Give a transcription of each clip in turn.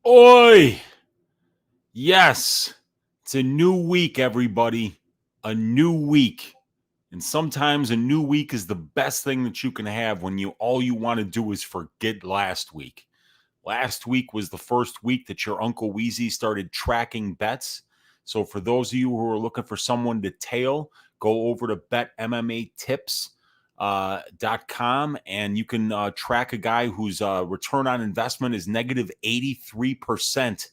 Oi! Yes, it's a new week, everybody. A new week. And sometimes a new week is the best thing that you can have when all you want to do is forget last week. Last week was the first week that your Uncle Weezy started tracking bets. So for those of you who are looking for someone to tail, go over to betmmatips.com and you can track a guy whose return on investment is negative 83%.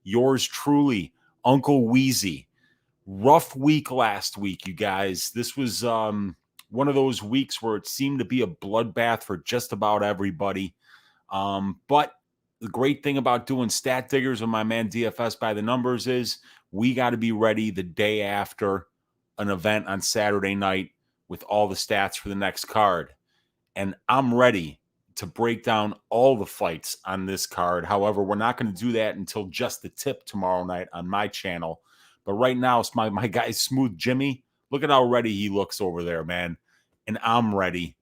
Yours truly, Uncle Weezy. Rough week last week, you guys. This was one of those weeks where it seemed to be a bloodbath for just about everybody. But the great thing about doing stat diggers with my man DFS by the numbers is we got to be ready the day after an event on Saturday night with all the stats for the next card. And I'm ready to break down all the fights on this card. However, we're not going to do that until just the tip tomorrow night on my channel. But right now, it's my guy, Smooth Jimmy. Look at how ready he looks over there, man. And I'm ready.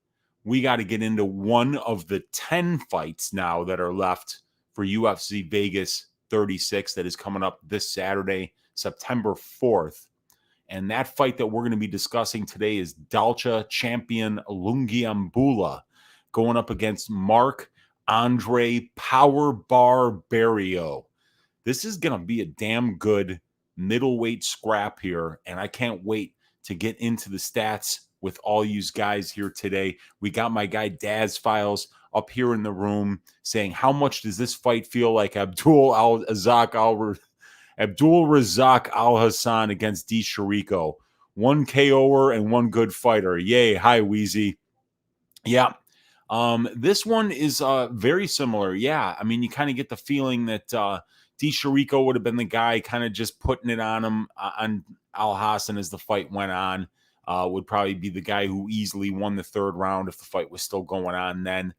We got to get into one of the 10 fights now that are left for UFC Vegas 36 that is coming up this Saturday, September 4th. And that fight that we're going to be discussing today is Dalcha champion Lungiambula going up against Marc Andre Power Bar Barriault. This is going to be a damn good middleweight scrap here, and I can't wait to get into the stats with all you guys here today. We got my guy Daz Files up here in the room saying, how much does this fight feel like Abdul Razak Al Hassan against D. Sharico? One KO'er and one good fighter. Yay. Hi, Weezy. Yeah. This one is very similar. Yeah. I mean, you kind of get the feeling that D. Sharico would have been the guy kind of just putting it on him, on Al Hassan as the fight went on. Would probably be the guy who easily won the third round if the fight was still going on then.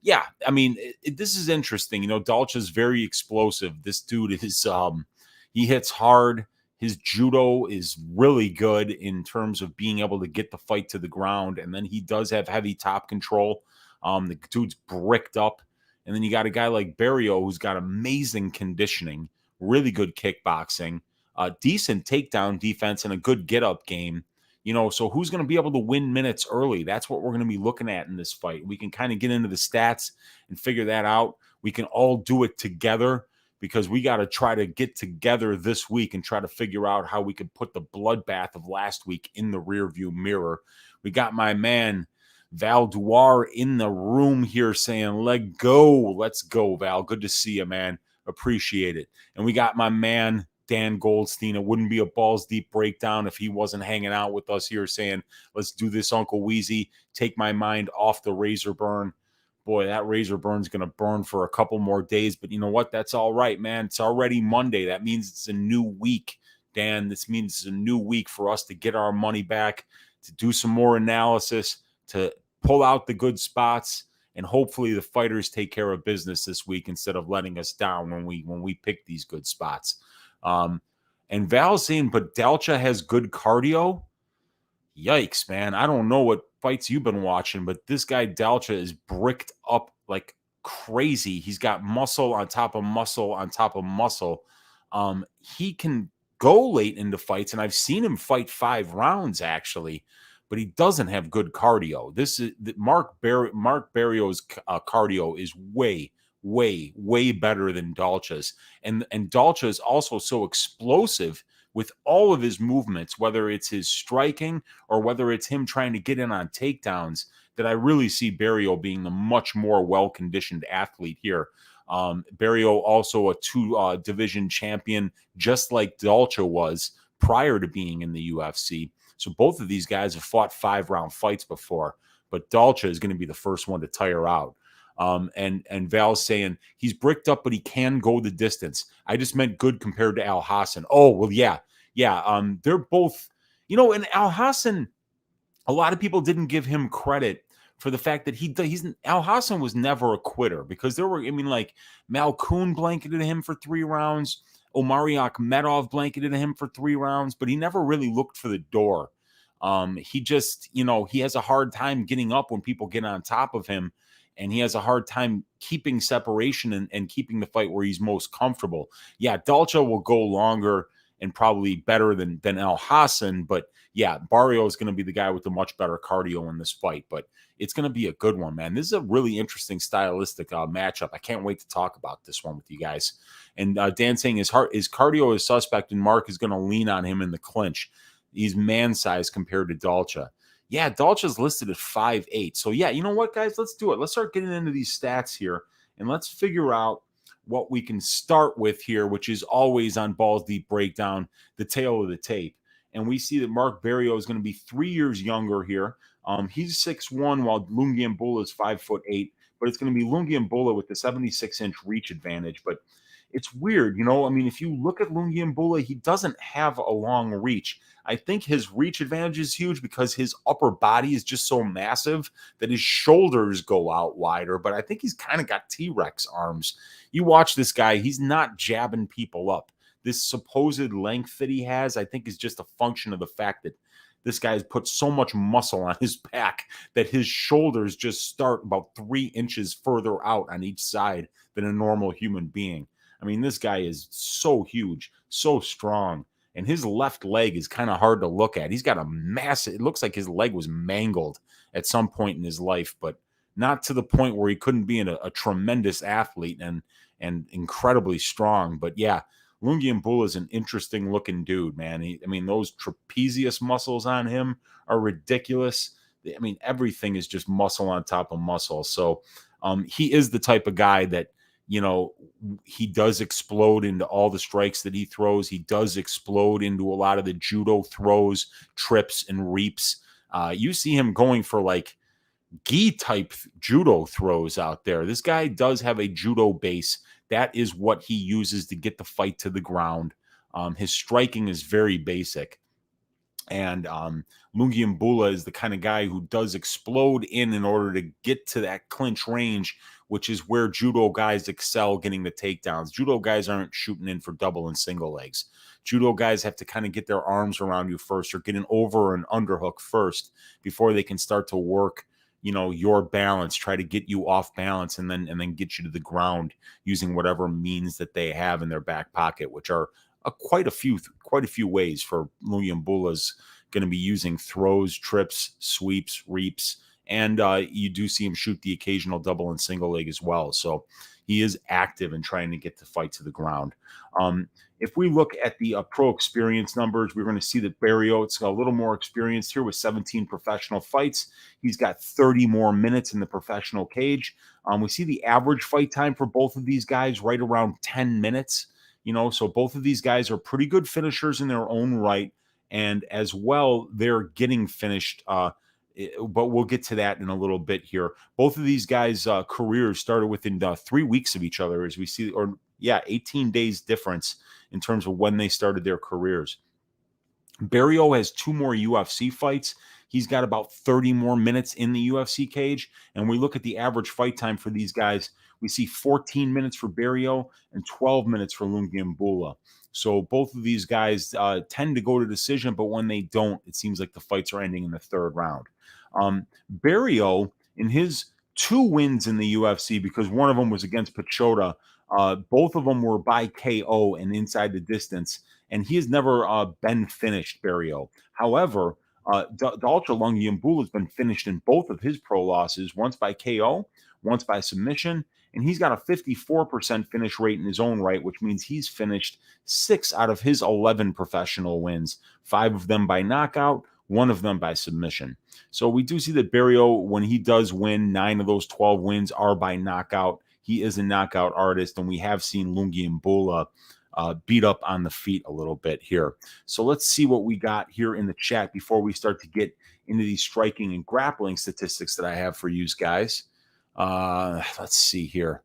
Yeah, I mean, this is interesting. You know, Dalcha's very explosive. This dude is, he hits hard. His judo is really good in terms of being able to get the fight to the ground. And then he does have heavy top control. The dude's bricked up. And then you got a guy like Barriault who's got amazing conditioning, really good kickboxing, decent takedown defense, and a good get-up game. You know, so who's going to be able to win minutes early? That's what we're going to be looking at in this fight. We can kind of get into the stats and figure that out. We can all do it together because we got to try to get together this week and try to figure out how we could put the bloodbath of last week in the rearview mirror. We got my man Val Duar in the room here saying, let go. Let's go, Val. Good to see you, man. Appreciate it. And we got my man Dan Goldstein. It wouldn't be a balls deep breakdown if he wasn't hanging out with us here saying, let's do this, Uncle Weezy. Take my mind off the razor burn. Boy, that razor burn's going to burn for a couple more days. But you know what? That's all right, man. It's already Monday. That means it's a new week, Dan. This means it's a new week for us to get our money back, to do some more analysis, to pull out the good spots, and hopefully the fighters take care of business this week instead of letting us down when we pick these good spots. And Val's saying, but Dalcha has good cardio. Yikes, man. I don't know what fights you've been watching, but this guy Dalcha is bricked up like crazy. He's got muscle on top of muscle on top of muscle. He can go late into fights, and I've seen him fight 5 rounds actually, but he doesn't have good cardio. This is Marc Barriault's cardio is way better than Dalcha's. And Dalcha is also so explosive with all of his movements, whether it's his striking or whether it's him trying to get in on takedowns, that I really see Barriault being the much more well-conditioned athlete here. Barriault also a 2 division champion, just like Dalcha was prior to being in the UFC. So both of these guys have fought 5-round fights before, but Dalcha is going to be the first one to tire out. And Val's saying he's bricked up, but he can go the distance. I just meant good compared to Al Hassan. Oh, well, yeah. They're both, you know, and Al Hassan, a lot of people didn't give him credit for the fact that Al Hassan was never a quitter, because there were, I mean, like Malkoun blanketed him for 3 rounds. Omari Akhmedov blanketed him for 3 rounds, but he never really looked for the door. He just, you know, he has a hard time getting up when people get on top of him. and he has a hard time keeping separation and keeping the fight where he's most comfortable. Yeah, Dalcha will go longer and probably better than Al Hassan, but yeah, Barriault is going to be the guy with the much better cardio in this fight, but it's going to be a good one, man. This is a really interesting stylistic matchup. I can't wait to talk about this one with you guys. And Dan saying his cardio is suspect, and Marc is going to lean on him in the clinch. He's man size compared to Dalcha. Yeah, Dalcha's listed at 5'8". So yeah, you know what, guys? Let's do it. Let's start getting into these stats here, and let's figure out what we can start with here, which is always on Balls Deep Breakdown, the tail of the tape. And we see that Marc Barriault is going to be 3 years younger here. He's 6'1", while Lungiambula is 5'8", but it's going to be Lungiambula with the 76-inch reach advantage. But it's weird, you know. I mean, if you look at Lungiambula, he doesn't have a long reach. I think his reach advantage is huge because his upper body is just so massive that his shoulders go out wider, but I think he's kind of got T-Rex arms. You watch this guy, he's not jabbing people up. This supposed length that he has, I think, is just a function of the fact that this guy has put so much muscle on his back that his shoulders just start about 3 inches further out on each side than a normal human being. I mean, this guy is so huge, so strong, and his left leg is kind of hard to look at. He's got a massive, it looks like his leg was mangled at some point in his life, but not to the point where he couldn't be a tremendous athlete and incredibly strong. But yeah, Lungiambula is an interesting looking dude, man. I mean, those trapezius muscles on him are ridiculous. I mean, everything is just muscle on top of muscle. So he is the type of guy that, you know, he does explode into all the strikes that he throws. He does explode into a lot of the judo throws, trips, and reaps. You see him going for like gi type judo throws out there. This guy does have a judo base. That is what he uses to get the fight to the ground. His striking is very basic. And Lungiambula is the kind of guy who does explode in order to get to that clinch range, which is where judo guys excel getting the takedowns. Judo guys aren't shooting in for double and single legs. Judo guys have to kind of get their arms around you first or get an over and underhook first before they can start to work, you know, your balance, try to get you off balance and then get you to the ground using whatever means that they have in their back pocket, which are quite a few ways. For Lungiambula's going to be using throws, trips, sweeps, reaps, and you do see him shoot the occasional double and single leg as well. So he is active in trying to get the fight to the ground. If we look at the pro experience numbers, we're going to see that Barriault's a little more experienced here with 17 professional fights. He's got 30 more minutes in the professional cage. We see the average fight time for both of these guys right around 10 minutes. You know, so both of these guys are pretty good finishers in their own right. And as well, they're getting finished. But we'll get to that in a little bit here. Both of these guys' careers started within 3 weeks of each other, as we see, 18 days difference in terms of when they started their careers. Barriault has 2 more UFC fights. He's got about 30 more minutes in the UFC cage. And we look at the average fight time for these guys. We see 14 minutes for Barriault and 12 minutes for Lungiambula. So both of these guys tend to go to decision, but when they don't, it seems like the fights are ending in the 3rd round. Barriault, in his 2 wins in the UFC, because one of them was against Pachota, both of them were by KO and inside the distance, and he has never been finished, Barriault. However, Dalcha Lungiambula has been finished in both of his pro losses, once by KO, once by submission, and he's got a 54% finish rate in his own right, which means he's finished 6 out of his 11 professional wins, 5 of them by knockout, 1 of them by submission. So we do see that Barriault, when he does win, 9 of those 12 wins are by knockout. He is a knockout artist, and we have seen Lungiambula beat up on the feet a little bit here. So let's see what we got here in the chat before we start to get into these striking and grappling statistics that I have for you guys. Let's see here.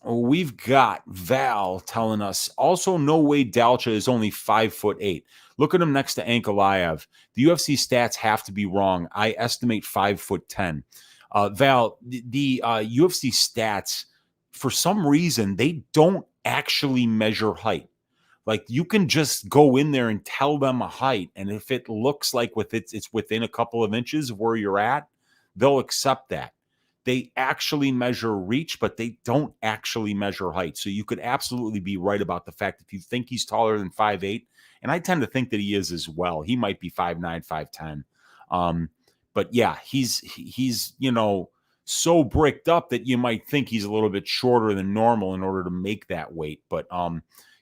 We've got Val telling us also no way Dalcha is only 5'8". Look at him next to Ankalaev. The UFC stats have to be wrong. I estimate 5'10". Val, the UFC stats, for some reason, they don't actually measure height. Like, you can just go in there and tell them a height, and if it looks like it's within a couple of inches of where you're at, they'll accept that. they actually measure reach, but they don't actually measure height. So you could absolutely be right about the fact that if you think he's taller than 5'8", and I tend to think that he is as well. He might be 5'9", 5'10". But yeah, he's so bricked up that you might think he's a little bit shorter than normal in order to make that weight. But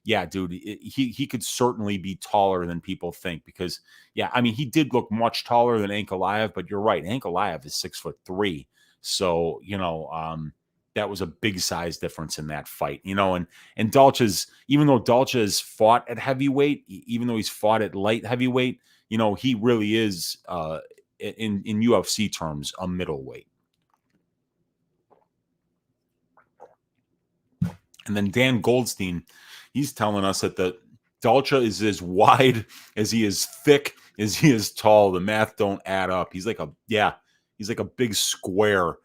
yeah, dude, he could certainly be taller than people think because, yeah, I mean, he did look much taller than Ankalaev, but you're right. Ankalaev is 6'3". So, that was a big size difference in that fight, and Dalcha's, even though Dalcha has fought at heavyweight, even though he's fought at light heavyweight, he really is, in UFC terms, a middleweight. And then Dan Goldstein, he's telling us that the Dalcha is as wide as he is thick as he is tall. The math don't add up. He's like a big square,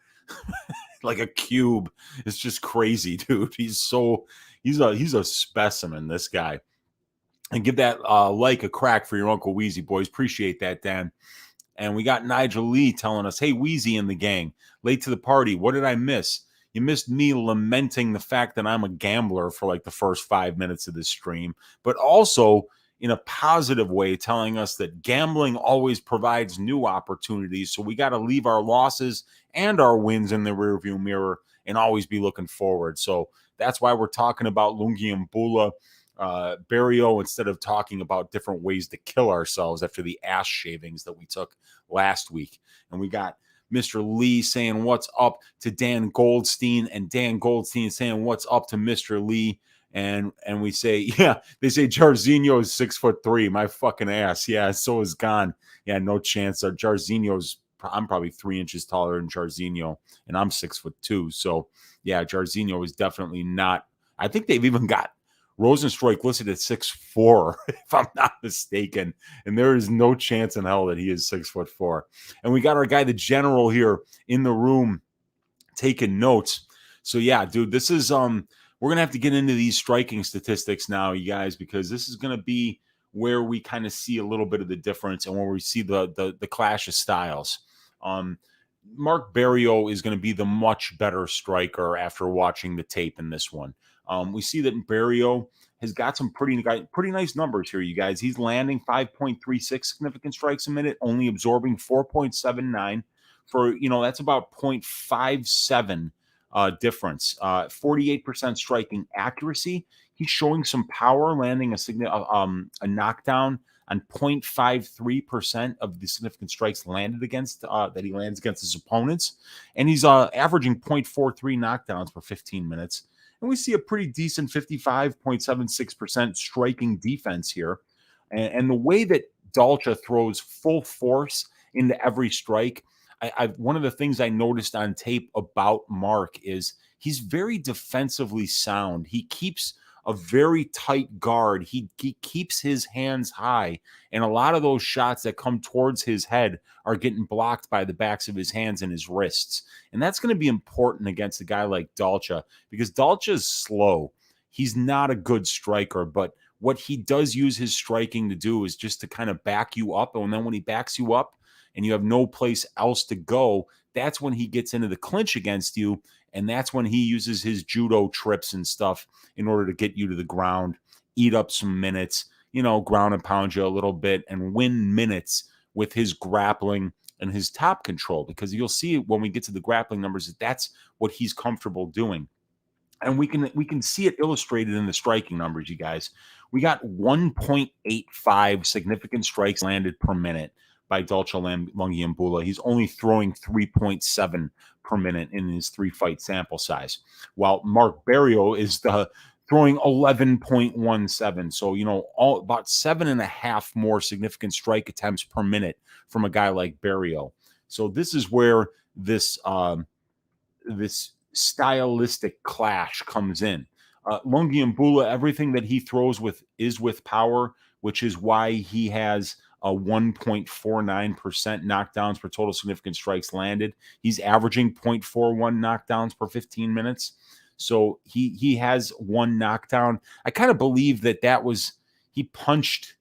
like a cube. It's just crazy, dude. He's a specimen, this guy. And give that like a crack for your Uncle Weezy, boys. Appreciate that, Dan. And we got Nigel Lee telling us, hey, Weezy and the gang, late to the party. What did I miss? You missed me lamenting the fact that I'm a gambler for like the first 5 minutes of this stream, but also in a positive way, telling us that gambling always provides new opportunities. So we got to leave our losses and our wins in the rearview mirror and always be looking forward. So that's why we're talking about Lungiambula, Barriault, instead of talking about different ways to kill ourselves after the ass shavings that we took last week. And we got Mr. Lee saying what's up to Dan Goldstein, and Dan Goldstein saying what's up to Mr. Lee. And we say, yeah, they say Jairzinho is 6'3". My fucking ass. Yeah, so is Gone. Yeah, no chance. I'm probably 3 inches taller than Jairzinho, and I'm 6'2". So yeah, Jairzinho is definitely not. I think they've even got Rosenstruik listed at 6'4", if I'm not mistaken. And there is no chance in hell that he is 6'4". And we got our guy, the general, here in the room taking notes. So yeah, dude, this is we're gonna have to get into these striking statistics now, you guys, because this is gonna be where we kind of see a little bit of the difference and where we see the clash of styles. Marc Barriault is going to be the much better striker after watching the tape in this one. We see that Barriault has got some pretty nice numbers here, you guys. He's landing 5.36 significant strikes a minute, only absorbing 4.79 for, that's about 0.57 difference. 48% striking accuracy. He's showing some power, landing a knockdown on 0.53% of the significant strikes landed against that he lands against his opponents. And he's averaging 0.43 knockdowns per 15 minutes. And we see a pretty decent 55.76% striking defense here. And the way that Dalcha throws full force into every strike, one of the things I noticed on tape about Marc is he's very defensively sound. He keeps a very tight guard. He keeps his hands high, and a lot of those shots that come towards his head are getting blocked by the backs of his hands and his wrists. And that's going to be important against a guy like Dalcha, because Dalcha is slow. He's not a good striker, but what he does use his striking to do is just to kind of back you up. And then when he backs you up and you have no place else to go, that's when he gets into the clinch against you. And that's when he uses his judo trips and stuff in order to get you to the ground, eat up some minutes, ground and pound you a little bit, and win minutes with his grappling and his top control. Because you'll see when we get to the grappling numbers that's what he's comfortable doing. And we can see it illustrated in the striking numbers, you guys. We got 1.85 significant strikes landed per minute by Dalcha Lungiambula. He's only throwing 3.7 per minute in his 3-fight sample size, while Marc Barriault is throwing 11.17. So, about 7.5 more significant strike attempts per minute from a guy like Barriault. So this is where this stylistic clash comes in. Lungiambula, everything that he throws is with power, which is why he has a 1.49% knockdowns per total significant strikes landed. He's averaging 0.41 knockdowns per 15 minutes. So he has one knockdown. I kind of believe that he punched,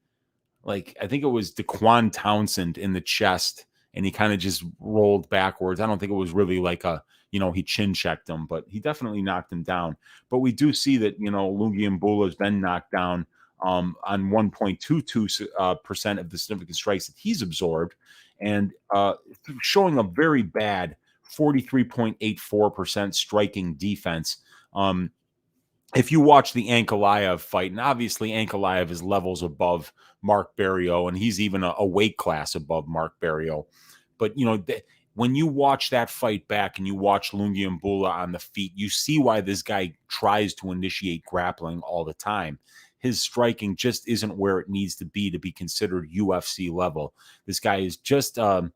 I think it was Daquan Townsend in the chest and he kind of just rolled backwards. I don't think it was really like a, he chin checked him, but he definitely knocked him down. But we do see that, Lungiambula has been knocked down on 1.22% of the significant strikes that he's absorbed, and showing a very bad 43.84% striking defense. If you watch the Ankalaev fight, and obviously Ankalaev is levels above Marc Barriault, and he's even a weight class above Marc Barriault. But, when you watch that fight back and you watch Lungiambula on the feet, you see why this guy tries to initiate grappling all the time. His striking just isn't where it needs to be considered UFC level. This guy is just a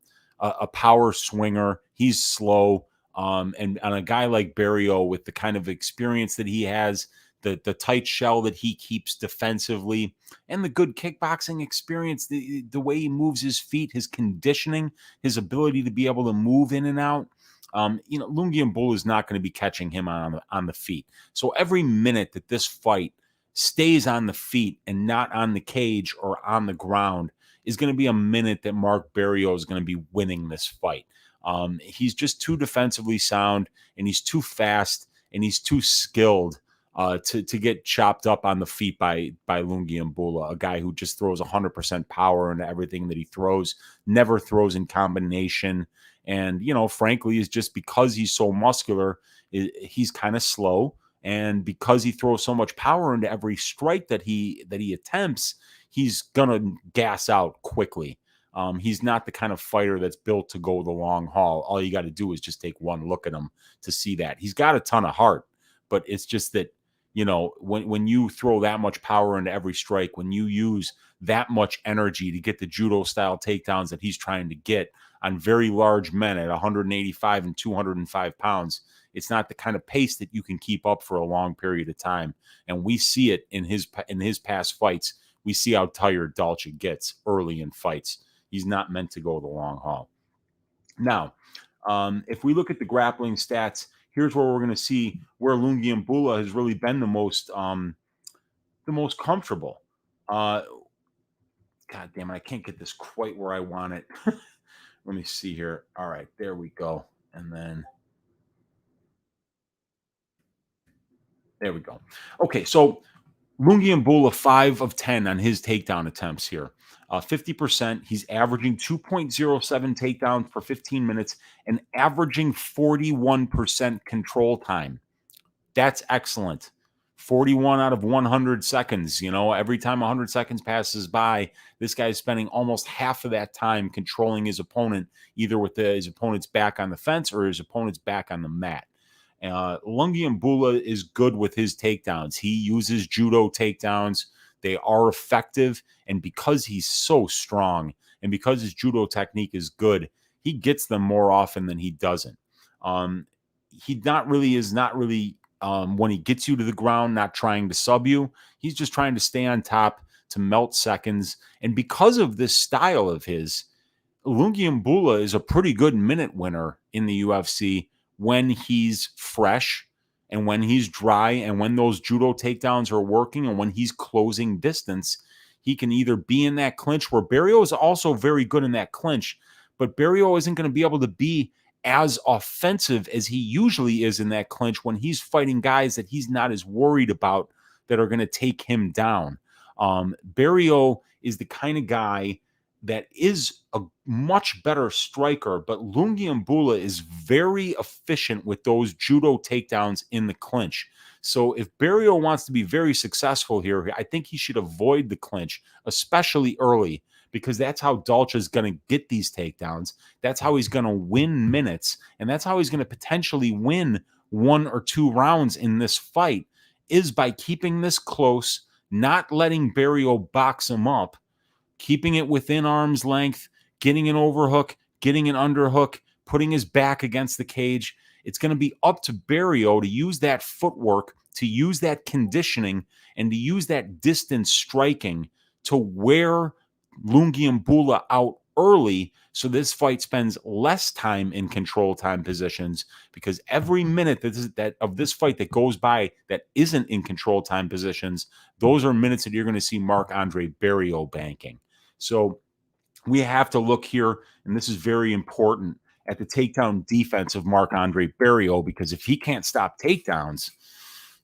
power swinger. He's slow. And on a guy like Barriault, with the kind of experience that he has, the tight shell that he keeps defensively, and the good kickboxing experience, the way he moves his feet, his conditioning, his ability to be able to move in and out, Lungiambula is not going to be catching him on the feet. So every minute that this fight stays on the feet and not on the cage or on the ground is going to be a minute that Marc Barriault is going to be winning this fight. He's just too defensively sound, and he's too fast, and he's too skilled to get chopped up on the feet by Lungiambula, a guy who just throws 100% power into everything that he throws, never throws in combination, and frankly, is just because he's so muscular, he's kind of slow, and because he throws so much power into every strike that he attempts, he's gonna gas out quickly. He's not the kind of fighter that's built to go the long haul. All you got to do is just take one look at him to see that. He's got a ton of heart, but it's just that, when you throw that much power into every strike, when you use that much energy to get the judo style takedowns that he's trying to get on very large men at 185 and 205 pounds, it's not the kind of pace that you can keep up for a long period of time. And we see it in his past fights. We see how tired Dalcha gets early in fights. He's not meant to go the long haul. Now, if we look at the grappling stats, here's where we're going to see where Lungiambula has really been the most comfortable. God damn it, I can't get this quite where I want it. Let me see here. All right, there we go. And then there we go. Okay, so Lungiambula 5 of 10 on his takedown attempts here. 50%. He's averaging 2.07 takedowns per 15 minutes and averaging 41% control time. That's excellent. 41 out of 100 seconds. Every time 100 seconds passes by, this guy's spending almost half of that time controlling his opponent, either with his opponent's back on the fence or his opponent's back on the mat. Lungiambula is good with his takedowns. He uses judo takedowns. They are effective, and because he's so strong and because his judo technique is good, he gets them more often than he doesn't. He is not really when he gets you to the ground, not trying to sub you. He's just trying to stay on top to melt seconds. And because of this style of his, Lungiambula is a pretty good minute winner in the UFC when he's fresh and when he's dry and when those judo takedowns are working and when he's closing distance. He can either be in that clinch, where Barriault is also very good in that clinch, but Barriault isn't going to be able to be as offensive as he usually is in that clinch when he's fighting guys that he's not as worried about that are going to take him down. Barriault is the kind of guy that is a much better striker, but Lungiambula is very efficient with those judo takedowns in the clinch. So if Barriault wants to be very successful here, I think he should avoid the clinch, especially early, because that's how Dalcha is going to get these takedowns. That's how he's going to win minutes, and that's how he's going to potentially win 1 or 2 rounds in this fight, is by keeping this close, not letting Barriault box him up, keeping it within arm's length, getting an overhook, getting an underhook, putting his back against the cage. It's going to be up to Barriault to use that footwork, to use that conditioning, and to use that distance striking to wear Lungiambula out early, so this fight spends less time in control time positions, because every minute of this fight that goes by that isn't in control time positions, those are minutes that you're going to see Marc-Andre Barriault banking. So we have to look here, and this is very important, at the takedown defense of Marc-Andre Barriault, because if he can't stop takedowns,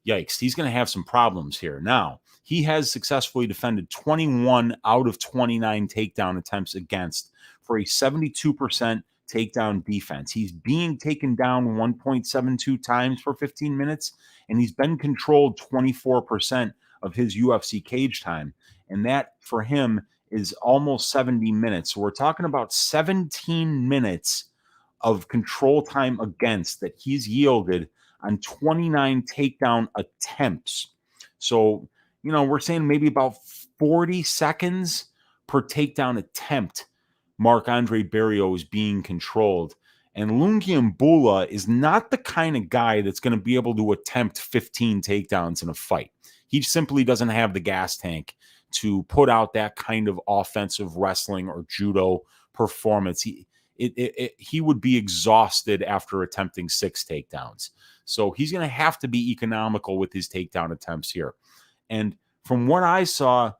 yikes, he's going to have some problems here. Now, he has successfully defended 21 out of 29 takedown attempts against for a 72% takedown defense. He's being taken down 1.72 times for 15 minutes, and he's been controlled 24% of his UFC cage time. And that for him is almost 70 minutes. So we're talking about 17 minutes of control time against that he's yielded on 29 takedown attempts. So, we're saying maybe about 40 seconds per takedown attempt Marc-Andre Barriault is being controlled. And Lungiambula is not the kind of guy that's going to be able to attempt 15 takedowns in a fight. He simply doesn't have the gas tank to put out that kind of offensive wrestling or judo performance. He would be exhausted after attempting 6 takedowns. So he's going to have to be economical with his takedown attempts here. And from what I saw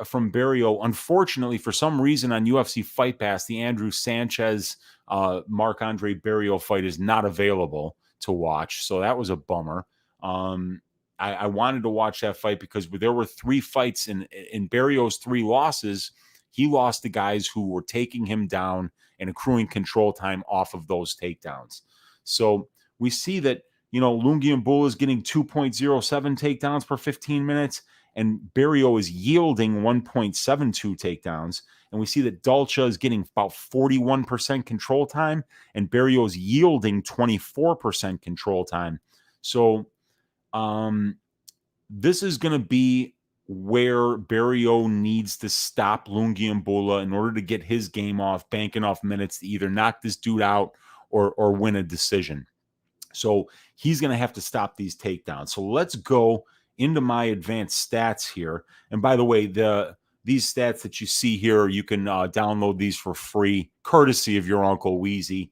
from Barriault, unfortunately, for some reason on UFC Fight Pass, the Andrew Sanchez Marc-Andre Barriault fight is not available to watch. So that was a bummer. I wanted to watch that fight because there were 3 fights in Barriault's 3 losses. He lost to guys who were taking him down and accruing control time off of those takedowns. So we see that, Lungiambula is getting 2.07 takedowns per 15 minutes, and Barriault is yielding 1.72 takedowns. And we see that Dalcha is getting about 41% control time, and Barriault is yielding 24% control time. So this is going to be where Barriault needs to stop Lungiambula in order to get his game off, bank enough minutes to either knock this dude out or win a decision. So he's going to have to stop these takedowns. So let's go into my advanced stats here. And by the way, these stats that you see here, you can download these for free, courtesy of your Uncle Weezy,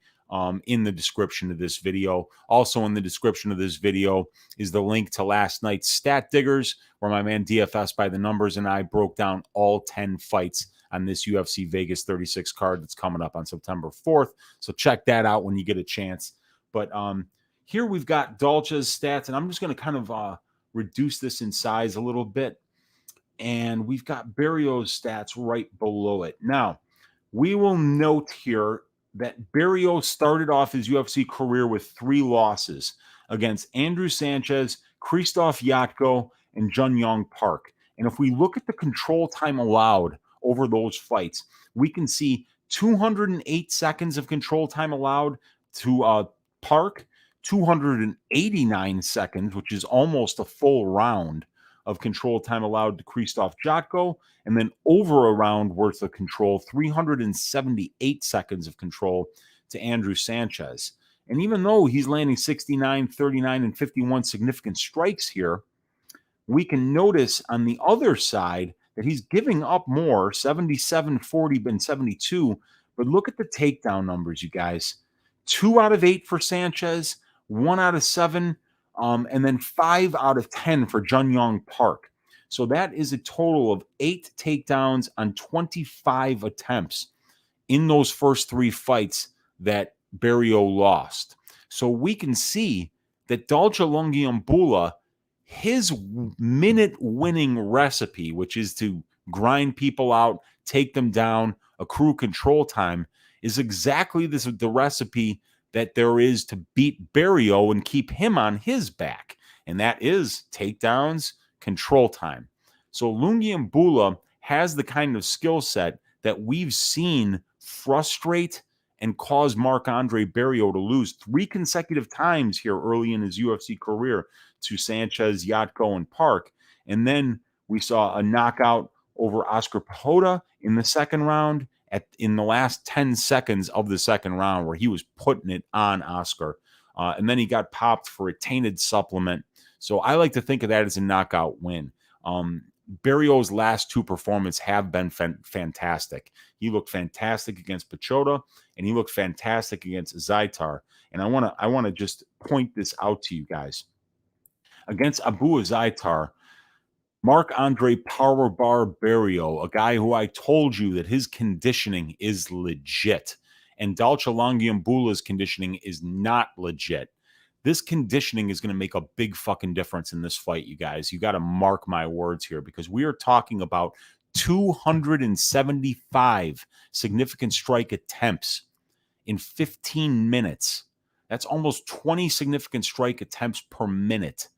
in the description of this video. Also in the description of this video is the link to last night's Stat Diggers, where my man DFS by the Numbers and I broke down all 10 fights on this UFC Vegas 36 card that's coming up on September 4th. So check that out when you get a chance. But here we've got Dalcha's stats, and I'm just going to kind of reduce this in size a little bit. And we've got Barriault's stats right below it. Now, we will note here that Barriault started off his UFC career with 3 losses against Andrew Sanchez, Krzysztof Jotko, and Jun-Yong Park. And if we look at the control time allowed over those fights, we can see 208 seconds of control time allowed to Park, 289 seconds, which is almost a full round of control time allowed to Krzysztof Jotko, and then over a round worth of control, 378 seconds of control to Andrew Sanchez. And even though he's landing 69, 39, and 51 significant strikes here, we can notice on the other side that he's giving up more, 77, 40, and 72. But look at the takedown numbers, you guys. 2 out of 8 for Sanchez, 1 out of 7, and then 5 out of 10 for Jun-Yong Park. So that is a total of 8 takedowns on 25 attempts in those first 3 fights that Barriault lost. So we can see that Dalcha Lungiambula, his minute winning recipe, which is to grind people out, take them down, accrue control time, is exactly the recipe that there is to beat Barriault and keep him on his back. And that is takedowns, control time. So Lungiambula has the kind of skill set that we've seen frustrate and cause Marc-Andre Barriault to lose 3 consecutive times here early in his UFC career to Sanchez, Jotko, and Park. And then we saw a knockout over Oscar Pajota in the second round in the last 10 seconds of the second round, where he was putting it on Oscar. And then he got popped for a tainted supplement. So I like to think of that as a knockout win. Barriault's last 2 performances have been fantastic. He looked fantastic against Pachota, and he looked fantastic against Zaitar. And I want to just point this out to you guys. Against Abu Zaitar, Marc-Andre Power Bar Barriault, a guy who I told you that his conditioning is legit, and Dalcha Lungiambula's conditioning is not legit. This conditioning is going to make a big fucking difference in this fight, you guys. You got to mark my words here, because we are talking about 275 significant strike attempts in 15 minutes. That's almost 20 significant strike attempts per minute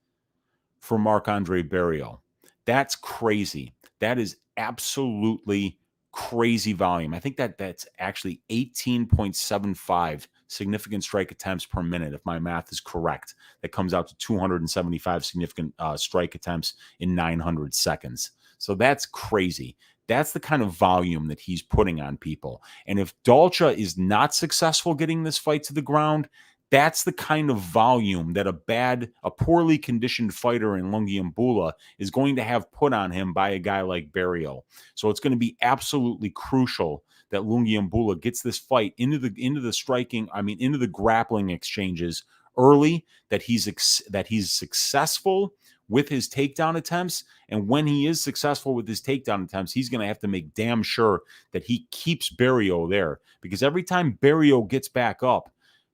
for Marc-Andre Barriault. That's crazy. That is absolutely crazy volume. I think that's actually 18.75 significant strike attempts per minute, if my math is correct. That comes out to 275 significant strike attempts in 900 seconds. So that's crazy. That's the kind of volume that he's putting on people. And if Dalcha is not successful getting this fight to the ground, that's the kind of volume that a poorly conditioned fighter in Lungiambula is going to have put on him by a guy like Barriault. So it's going to be absolutely crucial that Lungiambula gets this fight into the grappling exchanges early, that he's successful with his takedown attempts. And when he is successful with his takedown attempts, he's going to have to make damn sure that he keeps Barriault there, because every time Barriault gets back up,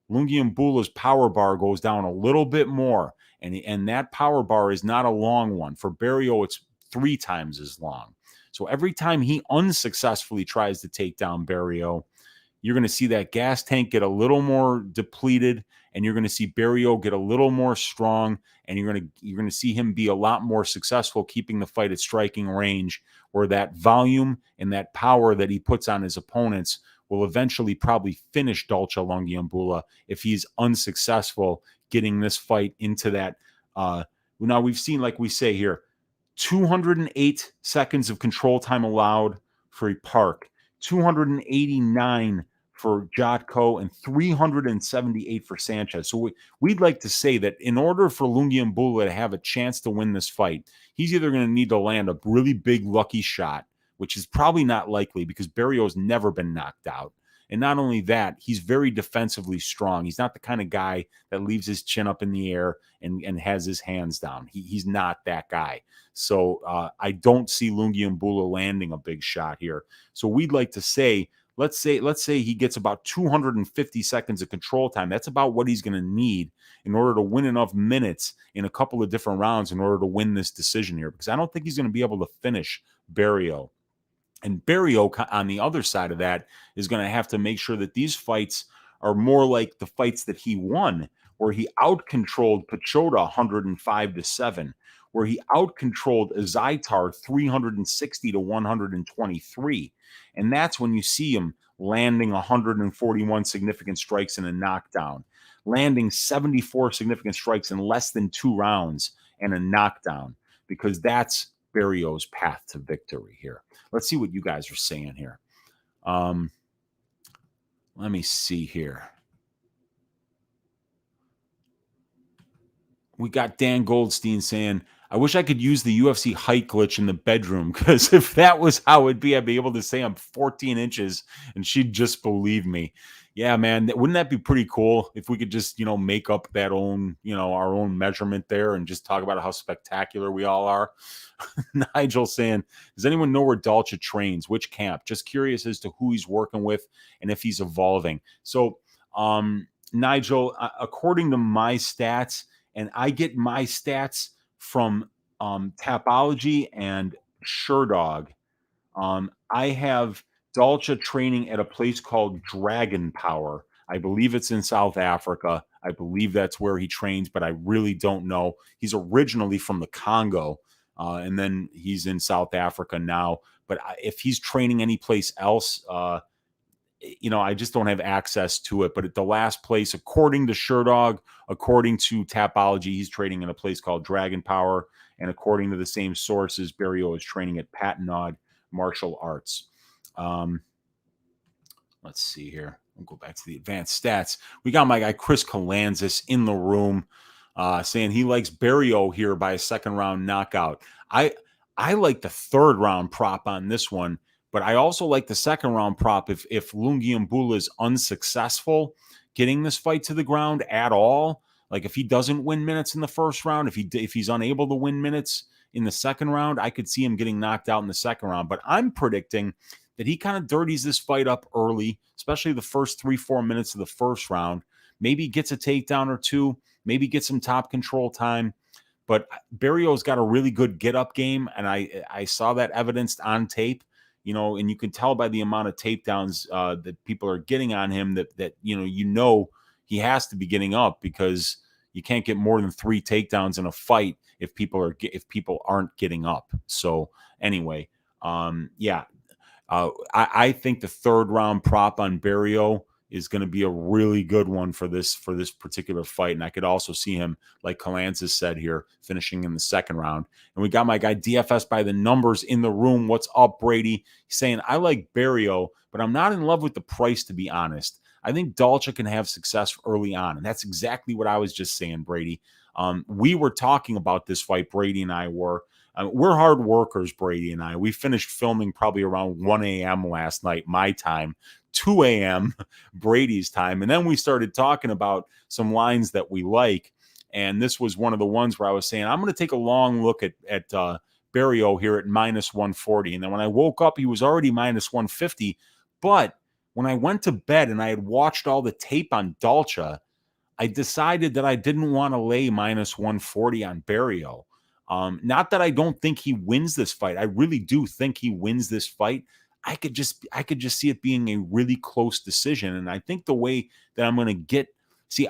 Lungiambula's power bar goes down a little bit more, and that power bar is not a long one. For Barriault, it's 3 times as long. So every time he unsuccessfully tries to take down Barriault, you're going to see that gas tank get a little more depleted, and you're going to see Barriault get a little more strong, and you're going to see him be a lot more successful keeping the fight at striking range, where that volume and that power that he puts on his opponents will eventually probably finish Dalcha Lungiambula if he's unsuccessful getting this fight into that. Now we've seen, like we say here, 208 seconds of control time allowed for Park, 289 for Jotko, and 378 for Sanchez. So we'd like to say that in order for Lungiambula to have a chance to win this fight, he's either going to need to land a really big lucky shot, which is probably not likely because Barriault's never been knocked out. And not only that, he's very defensively strong. He's not the kind of guy that leaves his chin up in the air and has his hands down. He's not that guy. So I don't see Lungiambula landing a big shot here. So we'd like to say, let's say he gets about 250 seconds of control time. That's about what he's going to need in order to win enough minutes in a couple of different rounds in order to win this decision here, because I don't think he's going to be able to finish Barriault. And Barriault, on the other side of that, is going to have to make sure that these fights are more like the fights that he won, where he out-controlled Pichota 105-7, where he out-controlled Azaitar 360-123. And that's when you see him landing 141 significant strikes in a knockdown, landing 74 significant strikes in less than 2 rounds and a knockdown, because that's Barriault's path to victory here. Let's see what you guys are saying here. Let me see here. We got Dan Goldstein saying, I wish I could use the UFC height glitch in the bedroom, because if that was how it'd be, I'd be able to say I'm 14 inches and she'd just believe me. Yeah, man, wouldn't that be pretty cool if we could just, make up that own, our own measurement there and just talk about how spectacular we all are? Nigel saying, does anyone know where Dalcha trains? Which camp? Just curious as to who he's working with and if he's evolving. So, Nigel, according to my stats, and I get my stats from Tapology and SureDog, I have Dalcha training at a place called Dragon Power. I believe it's in South Africa. I believe that's where he trains, but I really don't know. He's originally from the Congo, and then he's in South Africa now. But if he's training any place else, I just don't have access to it. But at the last place, according to SureDog, according to Tapology, he's training in a place called Dragon Power. And according to the same sources, Barriault is training at Patenaude Martial Arts. Let's see here. We'll go back to the advanced stats. We got my guy Chris Kalanzis in the room saying he likes Barriault here by a second round knockout. I like the third round prop on this one, but I also like the second round prop if Lungiambula is unsuccessful getting this fight to the ground at all. Like if he doesn't win minutes in the first round, if he's unable to win minutes in the second round, I could see him getting knocked out in the second round. But I'm predicting that he kind of dirties this fight up early, especially the first 3-4 minutes of the first round. Maybe gets a takedown or two, maybe gets some top control time. But Barriault's got a really good get-up game, and I saw that evidenced on tape, and you can tell by the amount of takedowns that people are getting on him that he has to be getting up, because you can't get more than 3 takedowns in a fight if people aren't getting up. So anyway, I think the third round prop on Barriault is going to be a really good one for this particular fight. And I could also see him, like Kalantzis said here, finishing in the second round. And we got my guy DFS by the numbers in the room. What's up, Brady? He's saying, I like Barriault, but I'm not in love with the price, to be honest. I think Dalcha can have success early on. And that's exactly what I was just saying, Brady. We were talking about this fight, Brady and I were. We're hard workers, Brady and I. We finished filming probably around 1 a.m. last night, my time, 2 a.m. Brady's time. And then we started talking about some lines that we like. And this was one of the ones where I was saying, I'm going to take a long look at Barriault here at minus 140. And then when I woke up, he was already minus 150. But when I went to bed and I had watched all the tape on Dalcha, I decided that I didn't want to lay minus 140 on Barriault. Not that I don't think he wins this fight. I really do think he wins this fight. I could just see it being a really close decision. And I think the way that I'm going to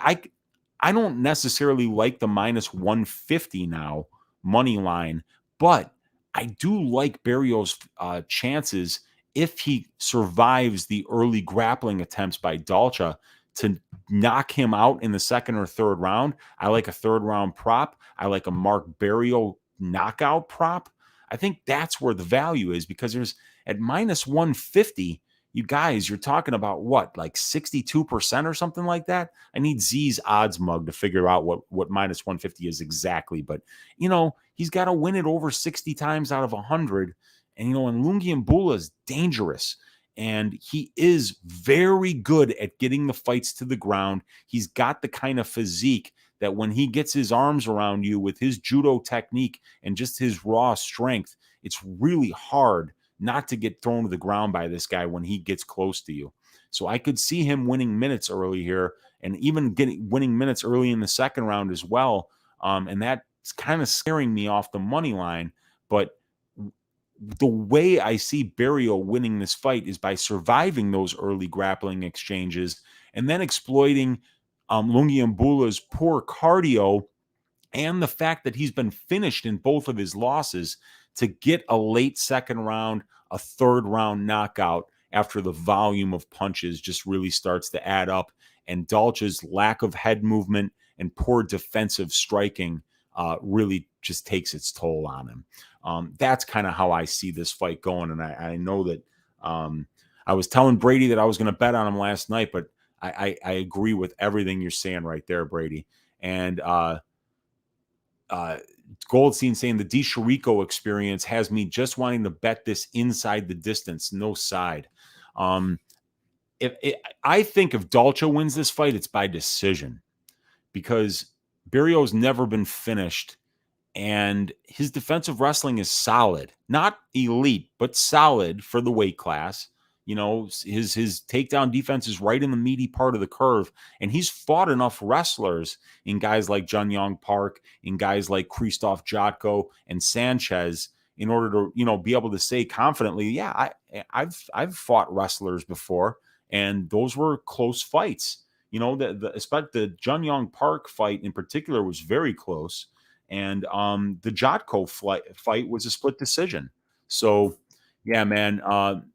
I don't necessarily like the minus 150 now money line, but I do like Barriault's chances if he survives the early grappling attempts by Dalcha to knock him out in the second or third round. I like a third round prop. I like a Marc Barriault knockout prop. I think that's where the value is, because there's at minus 150, you guys, you're talking about what, like 62% or something like that? I need Z's odds mug to figure out what minus 150 is exactly. But, he's got to win it over 60 times out of 100. And, and Lungiambula is dangerous. And he is very good at getting the fights to the ground. He's got the kind of physique that when he gets his arms around you with his judo technique and just his raw strength, it's really hard not to get thrown to the ground by this guy when he gets close to you. So I could see him winning minutes early here, and even winning minutes early in the second round as well. And that's kind of scaring me off the money line. But the way I see Barriault winning this fight is by surviving those early grappling exchanges and then exploiting Lungiambula's poor cardio and the fact that he's been finished in both of his losses to get a late second round, a third round knockout after the volume of punches just really starts to add up. And Dalcha's lack of head movement and poor defensive striking really just takes its toll on him. That's kind of how I see this fight going. And I know that I was telling Brady that I was going to bet on him last night, but I agree with everything you're saying right there, Brady. And Goldstein saying the Di Chirico experience has me just wanting to bet this inside the distance, no side. I think if Dalcha wins this fight, it's by decision, because Barriault's never been finished, and his defensive wrestling is solid, not elite, but solid for the weight class. His takedown defense is right in the meaty part of the curve, and he's fought enough wrestlers in guys like Jun-Yong Park, in guys like Krzysztof Jotko and Sanchez, in order to be able to say confidently, yeah, I've fought wrestlers before, and those were close fights. Especially the Jun-Yong Park fight in particular was very close, and the Jotko fight was a split decision. So. Yeah, man.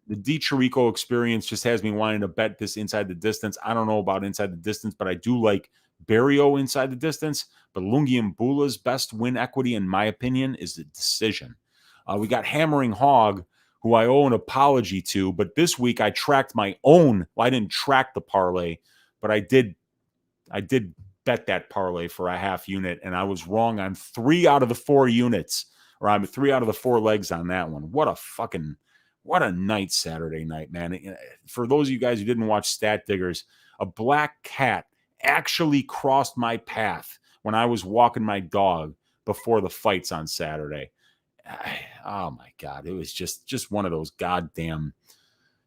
The Di Chirico experience just has me wanting to bet this inside the distance. I don't know about inside the distance, but I do like Barriault inside the distance. But Lungiambula's best win equity, in my opinion, is the decision. We got Hammering Hog, who I owe an apology to. But this week I tracked my own. Well, I didn't track the parlay, but I did bet that parlay for a half unit, and I was wrong on 3 out of the 4 units. Or I'm 3 out of the 4 legs on that one. What a night Saturday night, man. For those of you guys who didn't watch Stat Diggers, a black cat actually crossed my path when I was walking my dog before the fights on Saturday. oh my God, it was just one of those goddamn,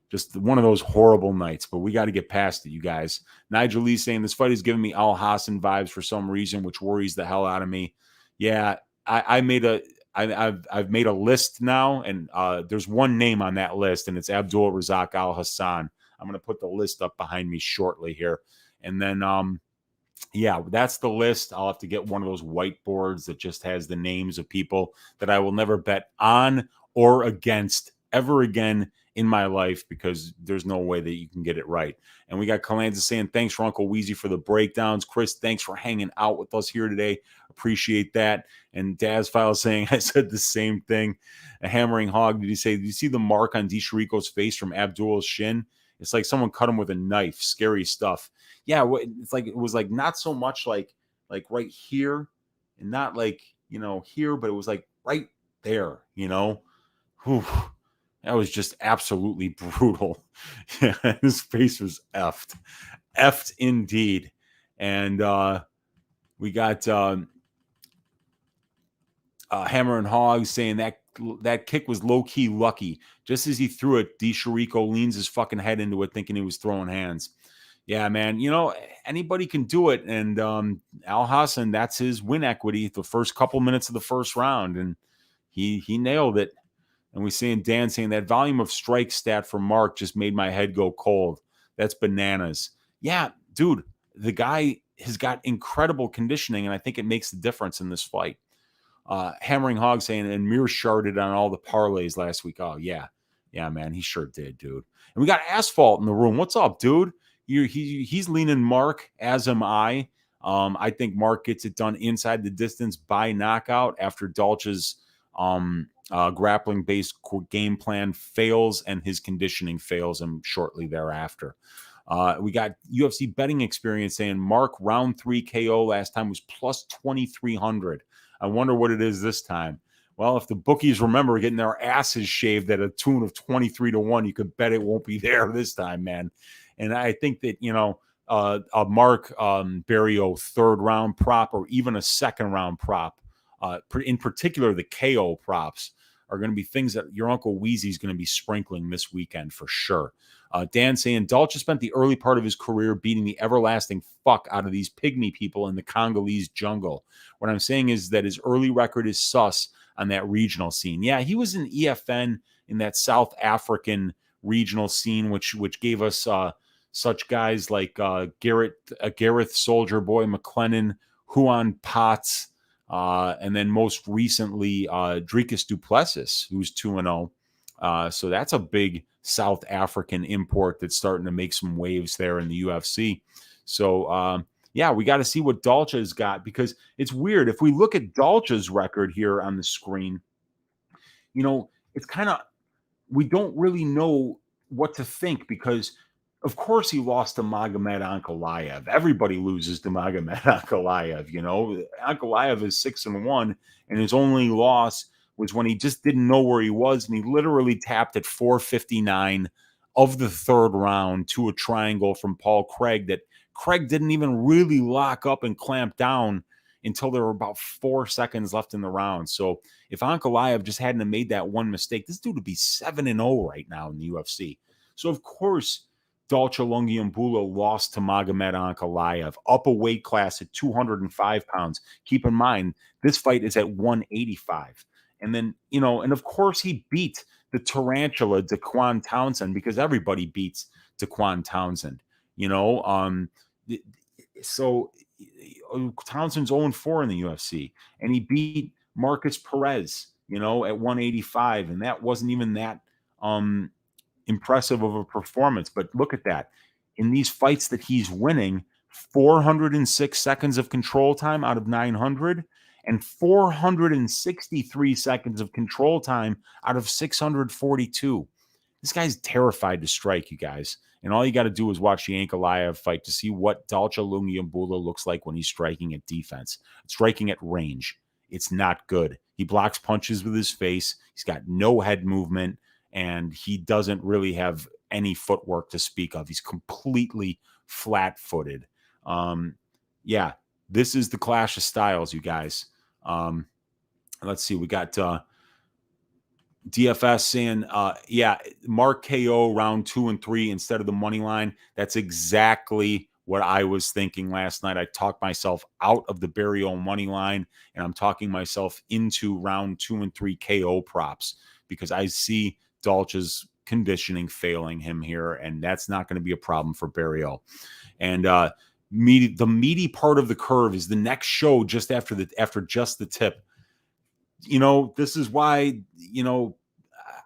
just one of those horrible nights. But we got to get past it, you guys. Nigel Lee saying this fight is giving me Al Hassan vibes for some reason, which worries the hell out of me. Yeah, I made a I've made a list now, and there's one name on that list, and it's Abdul Razak Al Hassan. I'm going to put the list up behind me shortly here, and then yeah, that's the list. I'll have to get one of those whiteboards that just has the names of people that I will never bet on or against ever again in my life, because there's no way that you can get it right. And we got Kalanza saying, thanks for Uncle Weezy for the breakdowns. Chris, thanks for hanging out with us here today. Appreciate that. And Daz File saying, I said the same thing. A Hammering Hog, did you see the mark on DeShirico's face from Abdul's shin? It's like someone cut him with a knife. Scary stuff. Yeah, it's like, it was like not so much like right here, and not like, here, but it was like right there, Whew. That was just absolutely brutal. Yeah, his face was effed indeed. And we got Hammer and Hog saying that kick was low-key lucky. Just as he threw it, DeShirico leans his fucking head into it thinking he was throwing hands. Yeah, man, anybody can do it. And Al Hassan, that's his win equity the first couple minutes of the first round, and he nailed it. And we seeing Dan saying that volume of strike stat for Marc just made my head go cold. That's bananas. Yeah, dude, the guy has got incredible conditioning, and I think it makes the difference in this fight. Hammering Hog saying, and Mir sharded on all the parlays last week. Oh, yeah. Yeah, man, he sure did, dude. And we got Asphalt in the room. What's up, dude? He's leaning Marc, as am I. I think Marc gets it done inside the distance by knockout after Dalcha's grappling-based game plan fails and his conditioning fails him shortly thereafter. We got UFC betting experience saying Marc round 3 KO last time was plus 2,300. I wonder what it is this time. Well, if the bookies remember getting their asses shaved at a tune of 23-1, you could bet it won't be there this time, man. And I think that, a Marc Barriault third round prop, or even a second round prop, in particular the KO props, are going to be things that your Uncle Weezy is going to be sprinkling this weekend for sure. Dan saying, Dalcha spent the early part of his career beating the everlasting fuck out of these pygmy people in the Congolese jungle. What I'm saying is that his early record is sus on that regional scene. Yeah, he was in EFN in that South African regional scene, which gave us such guys like Gareth Soldier Boy McLennan, Juan Potts, and then most recently Dricus du Plessis, who's 2-0. So that's a big South African import that's starting to make some waves there in the UFC. So, yeah, we got to see what Dalcha has got, because it's weird. If we look at Dalcha's record here on the screen, it's kind of, we don't really know what to think, because of course he lost to Magomed Ankalaev. Everybody loses to Magomed Ankalaev. Ankalaev is 6-1, and his only loss was when he just didn't know where he was, and he literally tapped at 4:59 of the third round to a triangle from Paul Craig that Craig didn't even really lock up and clamp down until there were about 4 seconds left in the round. So if Ankalaev just hadn't have made that one mistake, this dude would be 7-0 right now in the UFC. So of course, Dalcha Lungiambula lost to Magomed Ankalaev, up a weight class at 205 pounds. Keep in mind, this fight is at 185. And then, and of course he beat the tarantula Daquan Townsend, because everybody beats Daquan Townsend, so Townsend's 0-4 in the UFC, and he beat Marcus Perez, at 185, and that wasn't even that impressive of a performance. But look at that. In these fights that he's winning, 406 seconds of control time out of 900, and 463 seconds of control time out of 642. This guy's terrified to strike, you guys. And all you got to do is watch the Ankalaev fight to see what Dalcha Lungiambula looks like when he's striking at defense. Striking at range, it's not good. He blocks punches with his face. He's got no head movement, and he doesn't really have any footwork to speak of. He's completely flat-footed. Yeah, this is the clash of styles, you guys. Let's see. We got DFS saying, yeah, Marc KO round 2 and 3 instead of the money line. That's exactly what I was thinking last night. I talked myself out of the Barriault money line, and I'm talking myself into round 2 and 3 KO props because I see Dalcha's conditioning failing him here, and that's not going to be a problem for Barriault. And the meaty part of the curve is the next show just after just the tip. This is why,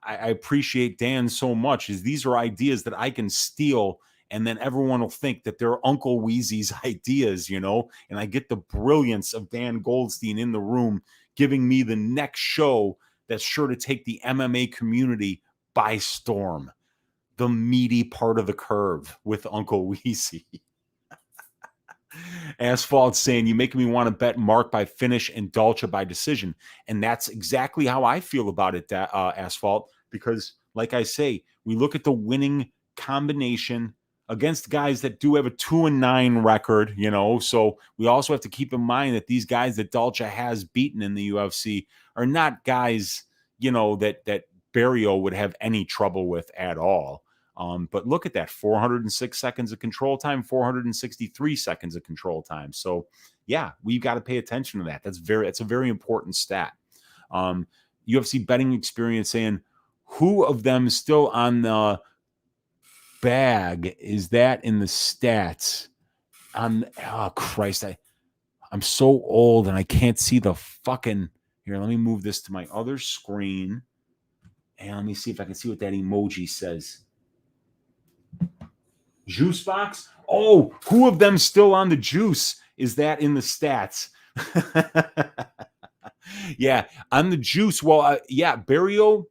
I appreciate Dan so much, is these are ideas that I can steal, and then everyone will think that they're Uncle Weezy's ideas, and I get the brilliance of Dan Goldstein in the room giving me the next show that's sure to take the MMA community by storm. The meaty part of the curve with Uncle Weezy. Asphalt saying, you making me want to bet Marc by finish and Dalcha by decision. And that's exactly how I feel about it, Asphalt, because like I say, we look at the winning combination against guys that do have a 2-9 record, so we also have to keep in mind that these guys that Dalcha has beaten in the UFC are not guys, that Barriault would have any trouble with at all. But look at that, 406 seconds of control time, 463 seconds of control time. So yeah, we've got to pay attention to that. It's a very important stat. UFC betting experience saying, who of them is still on the bag? Is that in the stats? Oh Christ, I'm so old and I can't see the fucking, here, let me move this to my other screen. And let me see if I can see what that emoji says. Juice box? Oh, who of them still on the juice? Is that in the stats? Yeah, on the juice. Well, yeah, Barriault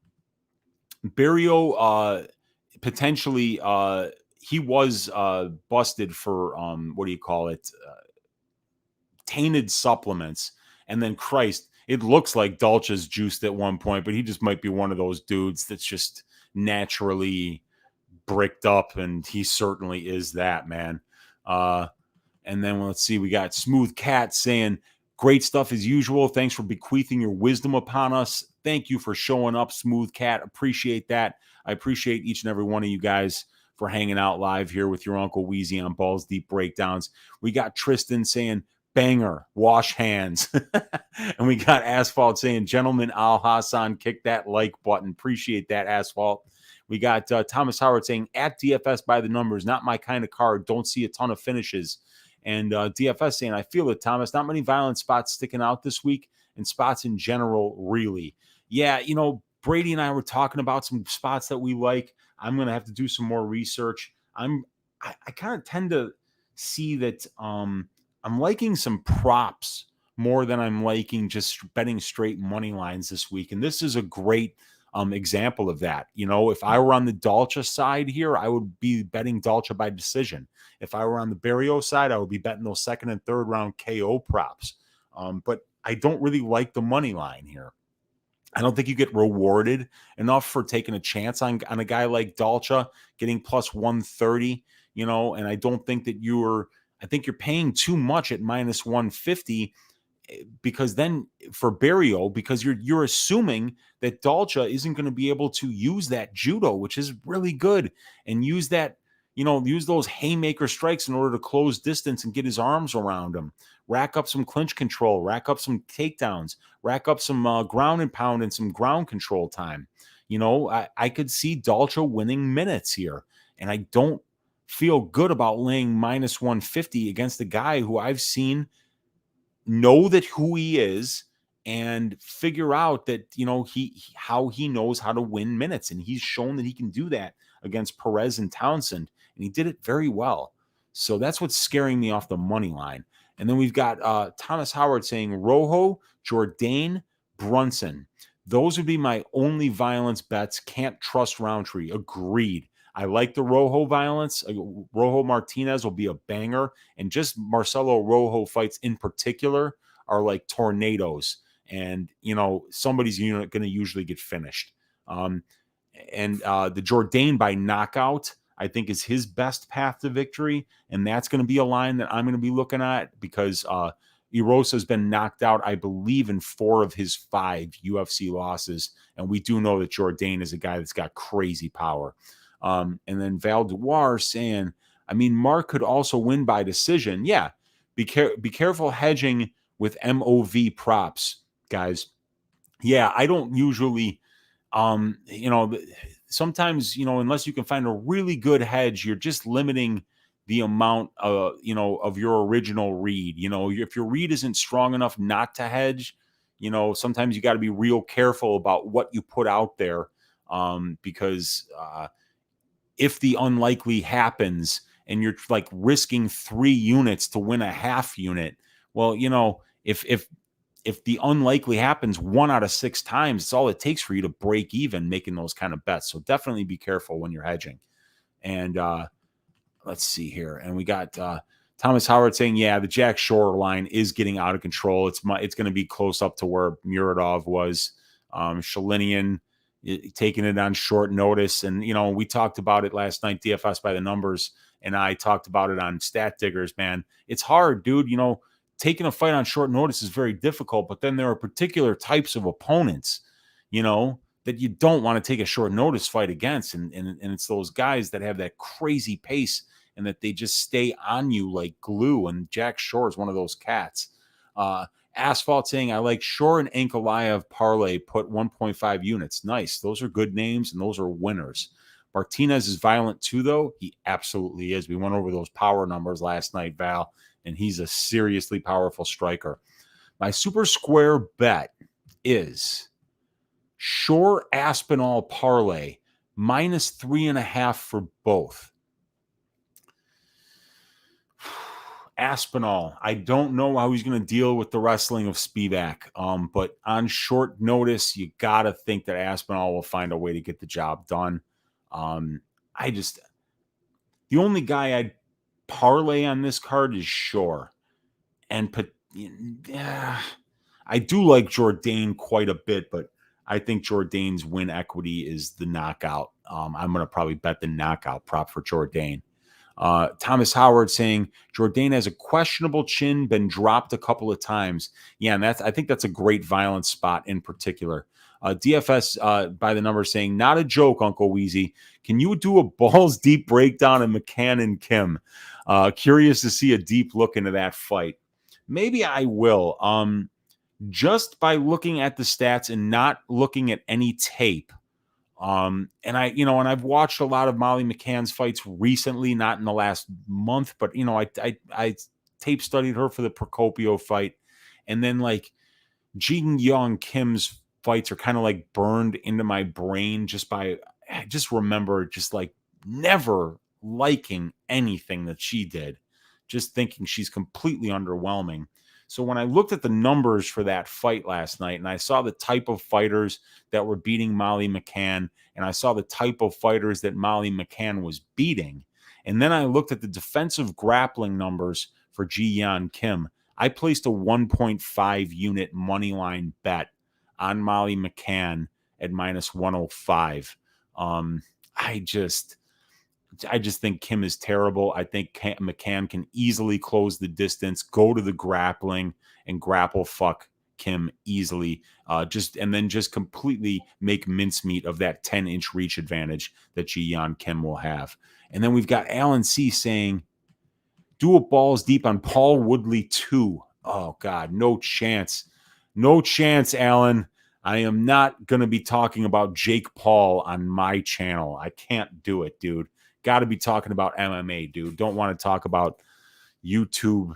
potentially he was busted for what do you call it? Tainted supplements. And then Christ, it looks like Dalcha's juiced at one point, but he just might be one of those dudes that's just naturally bricked up, and he certainly is that, man. And then let's see, we got Smooth Cat saying, great stuff as usual. Thanks for bequeathing your wisdom upon us. Thank you for showing up, Smooth Cat. Appreciate that. I appreciate each and every one of you guys for hanging out live here with your Uncle Weezy on Balls Deep Breakdowns. We got Tristan saying, banger, wash hands. And we got Asphalt saying, gentlemen, Al Hassan, kick that like button. Appreciate that, Asphalt. We got Thomas Howard saying, at DFS by the numbers, not my kind of card. Don't see a ton of finishes. And DFS saying, I feel it, Thomas. Not many violent spots sticking out this week, and spots in general, really. Yeah, Brady and I were talking about some spots that we like. I'm going to have to do some more research. I kind of tend to see that I'm liking some props more than I'm liking just betting straight money lines this week. And this is a great example of that. If I were on the Dalcha side here, I would be betting Dalcha by decision. If I were on the Barriault side, I would be betting those second and third round KO props. But I don't really like the money line here. I don't think you get rewarded enough for taking a chance on a guy like Dalcha getting plus 130, and I don't think that I think you're paying too much at minus 150, because then for Barriault, because you're assuming that Dalcha isn't going to be able to use that judo, which is really good, and use that, use those haymaker strikes in order to close distance and get his arms around him, rack up some clinch control, rack up some takedowns, rack up some ground and pound and some ground control time. I could see Dalcha winning minutes here, and I don't feel good about laying minus 150 against a guy who I've seen know that who he is and figure out that, how he knows how to win minutes. And he's shown that he can do that against Perez and Townsend, and he did it very well. So that's what's scaring me off the money line. And then we've got Thomas Howard saying Rojo, Jourdain, Brunson. Those would be my only violence bets. Can't trust Roundtree. Agreed. I like the Rojo violence. Rojo Martinez will be a banger. And just Marcelo Rojo fights in particular are like tornadoes. And, somebody's going to usually get finished. And the Jourdain by knockout, I think, is his best path to victory. And that's going to be a line that I'm going to be looking at because Erosa has been knocked out, I believe, in 4 of his 5 UFC losses. And we do know that Jourdain is a guy that's got crazy power. And then Val Duar saying, I mean, Marc could also win by decision. Yeah, be careful hedging with MOV props, guys. Yeah, I don't usually, sometimes, unless you can find a really good hedge, you're just limiting the amount, of your original read. If your read isn't strong enough not to hedge, sometimes you got to be real careful about what you put out there, because if the unlikely happens and you're like risking 3 units to win a half unit, well, if the unlikely happens 1 out of 6 times, it's all it takes for you to break even making those kind of bets. So definitely be careful when you're hedging. And let's see here. And we got Thomas Howard saying, yeah, the Jack Shore line is getting out of control. It's going to be close up to where Muradov was. Shalinian taking it on short notice. And, we talked about it last night, DFS by the numbers, and I talked about it on Stat Diggers, man. It's hard, dude. Taking a fight on short notice is very difficult, but then there are particular types of opponents, that you don't want to take a short notice fight against. And it's those guys that have that crazy pace and that they just stay on you like glue. And Jack Shore is one of those cats. Asphalt saying, I like Shore and Ankalaev parlay, put 1.5 units. Nice. Those are good names and those are winners. Martinez is violent too, though. He absolutely is. We went over those power numbers last night, Val, and he's a seriously powerful striker. My super square bet is Shore Aspinall parlay -3.5 for both. Aspinall, I don't know how he's going to deal with the wrestling of Spivak, but on short notice, you got to think that Aspinall will find a way to get the job done. The only guy I'd parlay on this card is Shore. And I do like Jourdain quite a bit, but I think Jourdain's win equity is the knockout. I'm going to probably bet the knockout prop for Jourdain. Thomas Howard saying Jourdain has a questionable chin, been dropped a couple of times. Yeah, and I think that's a great violence spot in particular. DFS by the number saying, not a joke, Uncle Weezy. Can you do a balls deep breakdown of McCann and Kim? Curious to see a deep look into that fight. Maybe I will. Just by looking at the stats and not looking at any tape. And I've watched a lot of Molly McCann's fights recently, not in the last month, but I tape studied her for the Procopio fight. And then like Jin Young Kim's fights are kind of like burned into my brain I just remember just like never liking anything that she did, just thinking she's completely underwhelming. So when I looked at the numbers for that fight last night and I saw the type of fighters that were beating Molly McCann and I saw the type of fighters that Molly McCann was beating, and then I looked at the defensive grappling numbers for Ji-Yeon Kim, I placed a 1.5 unit money line bet on Molly McCann at -105. I just think Kim is terrible. I think McCann can easily close the distance, go to the grappling, and grapple fuck Kim easily. Just completely make mincemeat of that 10-inch reach advantage that Ji-Yeon Kim will have. And then we've got Alan C saying, do a balls deep on Paul Woodley too. Oh, God, no chance. No chance, Alan. I am not going to be talking about Jake Paul on my channel. I can't do it, dude. Got to be talking about MMA, dude. Don't want to talk about YouTube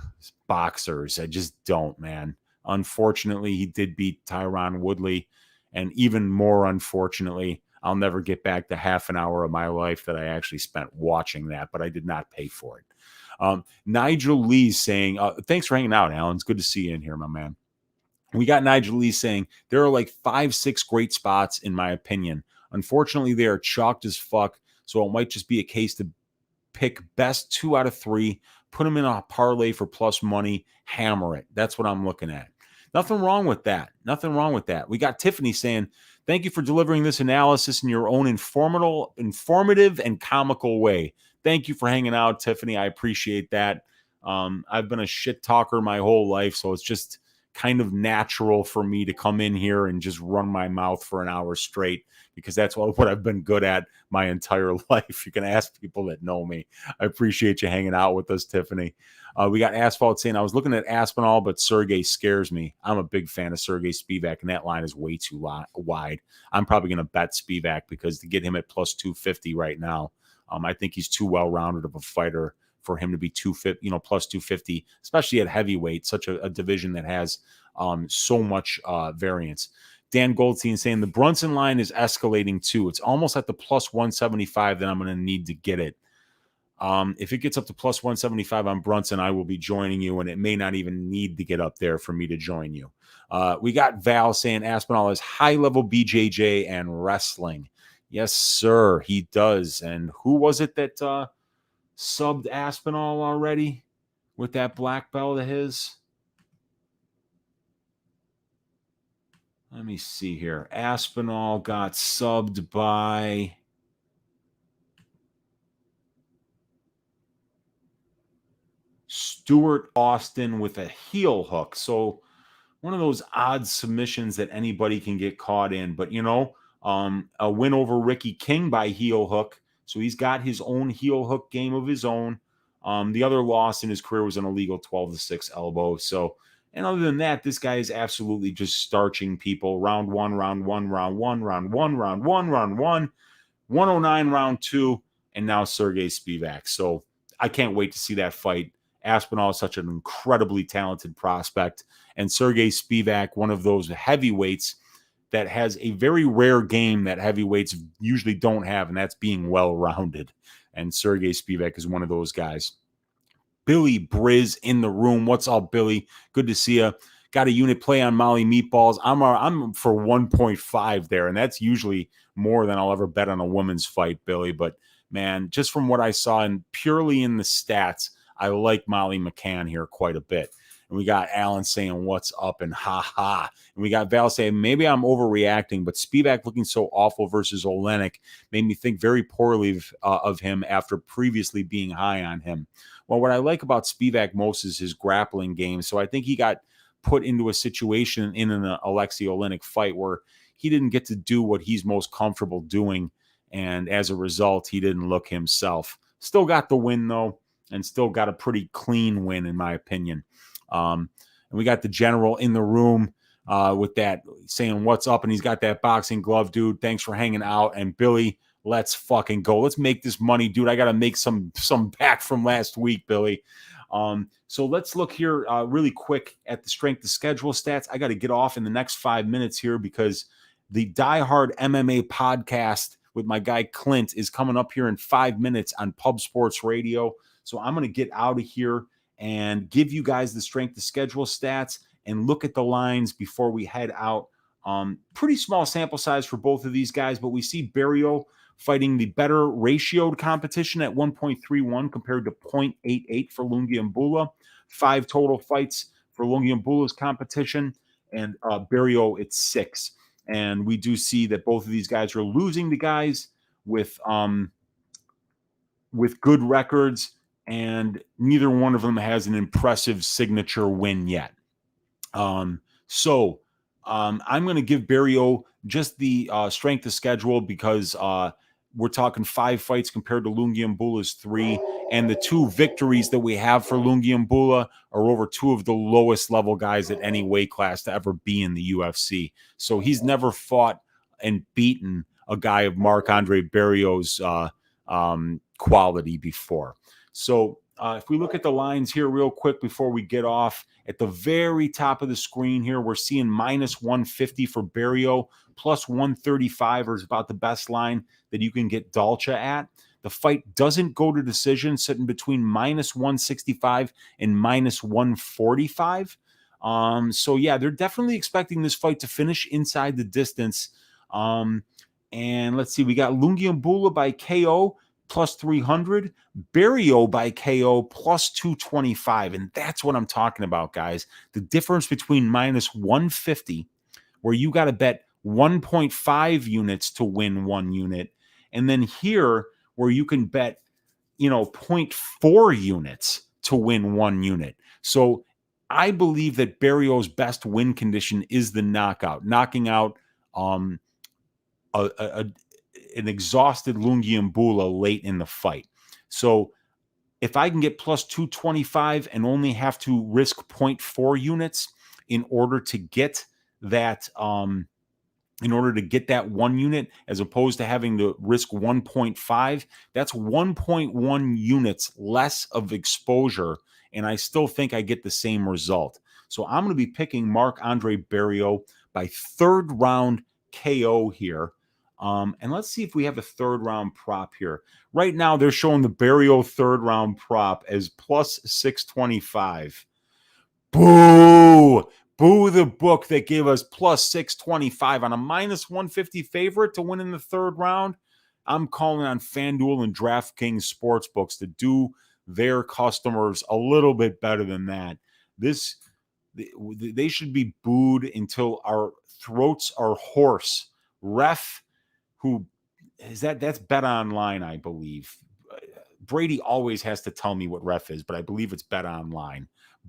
boxers. I just don't, man. Unfortunately, he did beat Tyron Woodley. And even more unfortunately, I'll never get back the half an hour of my life that I actually spent watching that, but I did not pay for it. Nigel Lee saying, thanks for hanging out, Alan. It's good to see you in here, my man. We got Nigel Lee saying, there are like 5-6 great spots, in my opinion. Unfortunately, they are chalked as fuck. So it might just be a case to pick best 2 out of 3, put them in a parlay for plus money, hammer it. That's what I'm looking at. Nothing wrong with that. Nothing wrong with that. We got Tiffany saying, thank you for delivering this analysis in your own informative and comical way. Thank you for hanging out, Tiffany. I appreciate that. I've been a shit talker my whole life, so it's just kind of natural for me to come in here and just run my mouth for an hour straight, because that's what I've been good at my entire life. You can ask people that know me. I appreciate you hanging out with us, Tiffany. We got Asphalt saying, I was looking at Aspinall, but Sergey scares me. I'm a big fan of Sergey Spivak, and that line is way too wide. I'm probably going to bet Spivak, because to get him at plus 250 right now, I think he's too well-rounded of a fighter for him to be 250, plus 250, especially at heavyweight, such a division that has so much variance. Dan Goldstein saying the Brunson line is escalating too. It's almost at the plus 175 that I'm going to need to get it. If it gets up to plus 175 on Brunson, I will be joining you, and it may not even need to get up there for me to join you. We got Val saying Aspinall is high-level BJJ and wrestling. Yes, sir, he does. And who was it that subbed Aspinall already with that black belt of his? Let me see here. Aspinall got subbed by Stuart Austin with a heel hook. So one of those odd submissions that anybody can get caught in. But, a win over Ricky King by heel hook. So he's got his own heel hook game of his own. The other loss in his career was an illegal 12-6 elbow. So, and other than that, this guy is absolutely just starching people. Round one, round one, round one, round one, round one, round one, 109, round two, and now Sergey Spivak. So I can't wait to see that fight. Aspinall is such an incredibly talented prospect, and Sergey Spivak, one of those heavyweights that has a very rare game that heavyweights usually don't have, and that's being well-rounded. And Sergey Spivak is one of those guys. Billy Briz in the room. What's up, Billy? Good to see you. Got a unit play on Molly Meatballs. I'm for 1.5 there, and that's usually more than I'll ever bet on a women's fight, Billy. But, man, just from what I saw and purely in the stats, I like Molly McCann here quite a bit. And we got Alan saying, what's up, and ha-ha. And we got Val saying, maybe I'm overreacting, but Spivak looking so awful versus Olenek made me think very poorly of him after previously being high on him. Well, what I like about Spivak most is his grappling game. So I think he got put into a situation in an Alexei Olenek fight where he didn't get to do what he's most comfortable doing. And as a result, he didn't look himself. Still got the win, though, and still got a pretty clean win, in my opinion. And we got the general in the room with that saying, what's up? And he's got that boxing glove, dude. Thanks for hanging out. And Billy, let's fucking go. Let's make this money, dude. I got to make some back from last week, Billy. So let's look here really quick at the strength of schedule stats. I got to get off in the next 5 minutes here because the Die Hard MMA podcast with my guy Clint is coming up here in 5 minutes on Pub Sports Radio. So I'm going to get out of here and give you guys the strength of schedule stats and look at the lines before we head out. Pretty small sample size for both of these guys, but we see Barriault fighting the better ratioed competition at 1.31 compared to 0.88 for Lungiambula. 5 total fights for Lungiambula's competition, and Barriault at 6. And we do see that both of these guys are losing to guys with good records, and neither one of them has an impressive signature win yet. So I'm going to give Barriault just the strength of schedule because we're talking 5 fights compared to Lungiambula's 3, and the 2 victories that we have for Lungiambula are over 2 of the lowest level guys at any weight class to ever be in the UFC. So he's never fought and beaten a guy of Marc-Andre Barriault's quality before. So if we look at the lines here real quick before we get off, at the very top of the screen here, we're seeing minus 150 for Barriault, plus 135 is about the best line that you can get Dalcha at. The fight doesn't go to decision, sitting between minus 165 and minus 145. So, yeah, they're definitely expecting this fight to finish inside the distance. And let's see, we got Lungiambula by KO, plus 300, Barriault by KO plus 225. And that's what I'm talking about, guys. The difference between minus 150, where you got to bet 1.5 units to win 1 unit, and then here where you can bet, 0.4 units to win 1 unit. So I believe that Barriault's best win condition is the knockout, knocking out an exhausted Lungiambula late in the fight. So if I can get plus 225 and only have to risk 0.4 units in order to get that, in order to get that 1 unit, as opposed to having to risk 1.5, that's 1.1 units less of exposure, and I still think I get the same result. So I'm going to be picking Marc-Andre Barriault by 3rd round KO here. And let's see if we have a 3rd round prop here. Right now, they're showing the Barriault 3rd round prop as plus 625. Boo! Boo the book that gave us plus 625 on a minus 150 favorite to win in the 3rd round. I'm calling on FanDuel and DraftKings Sportsbooks to do their customers a little bit better than that. They should be booed until our throats are hoarse. Ref, who is that? That's Bet Online, I believe. Brady always has to tell me what ref is, but I believe it's Bet Online.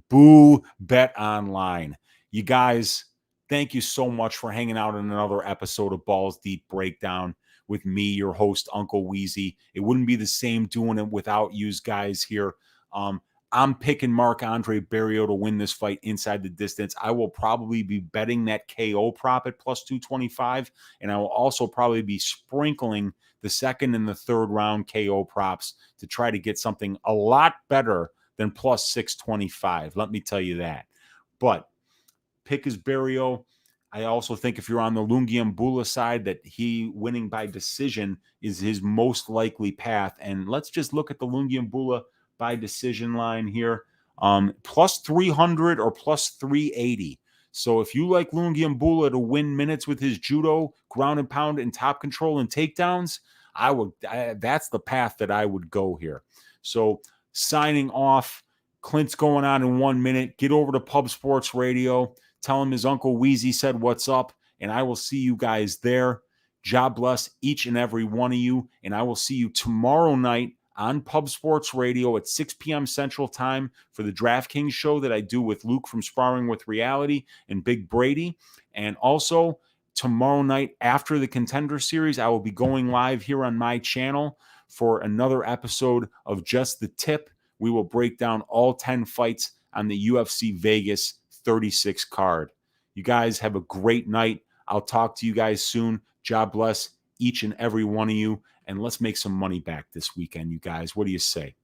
Boo Bet Online. You guys, thank you so much for hanging out in another episode of Balls Deep Breakdown with me, your host, Uncle Weezy. It wouldn't be the same doing it without you guys here. I'm picking Marc-Andre Barriault to win this fight inside the distance. I will probably be betting that KO prop at plus 225, and I will also probably be sprinkling the 2nd and the 3rd round KO props to try to get something a lot better than plus 625. Let me tell you that. But pick is Barriault. I also think if you're on the Lungiambula side, that he winning by decision is his most likely path. And let's just look at the Lungiambula by decision line here. Plus 300 or plus 380. So if you like Lungiambula to win minutes with his judo, ground and pound, and top control and takedowns, that's the path that I would go here. So signing off. Clint's going on in 1 minute. Get over to Pub Sports Radio. Tell him his Uncle Weezy said what's up, and I will see you guys there. God bless each and every one of you, and I will see you tomorrow night on Pub Sports Radio at 6 p.m. Central Time for the DraftKings show that I do with Luke from Sparring with Reality and Big Brady. And also, tomorrow night after the Contender Series, I will be going live here on my channel for another episode of Just the Tip. We will break down all 10 fights on the UFC Vegas 36 card. You guys have a great night. I'll talk to you guys soon. God bless each and every one of you. And let's make some money back this weekend, you guys. What do you say?